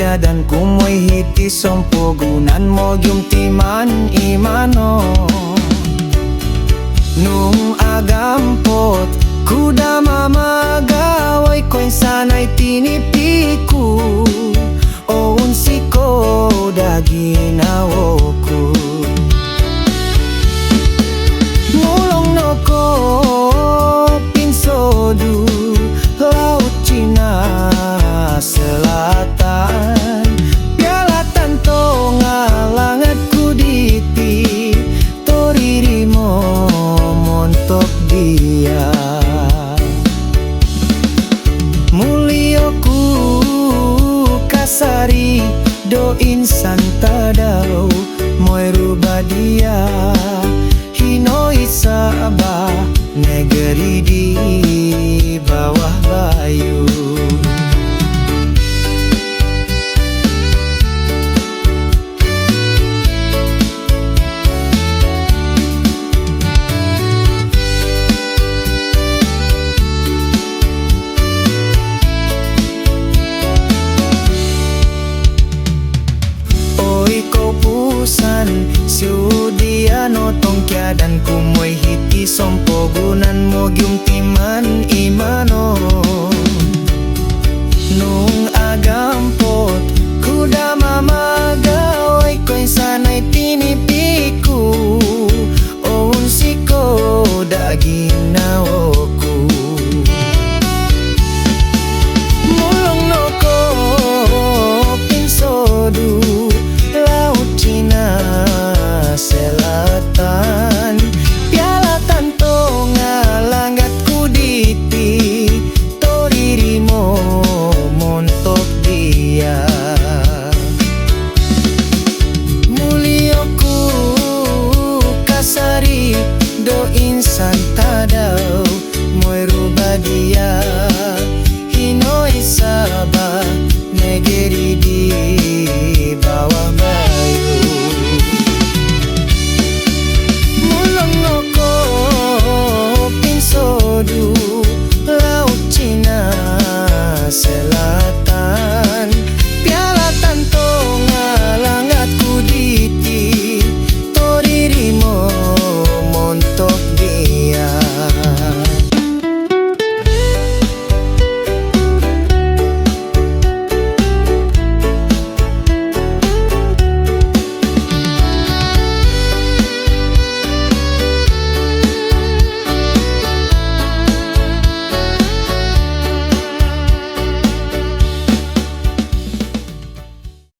kiadan kumoy hiti sompogunan mo yung timan imano. Nung agampot kuda mamagaway ko'y sanay tinipiku o unsiko daginawo ko. Mulong no ko pinsodu Laut Cina Selatan pialatan to ngalangat kuditi toriri mo montok dia mulioku kasari do insan tadau moy rubah dia hinoi sabah negeri di bawah bayu. Oi kau pusan siudiano tong kiadan kumoy hiti sompogunan mo gyum tim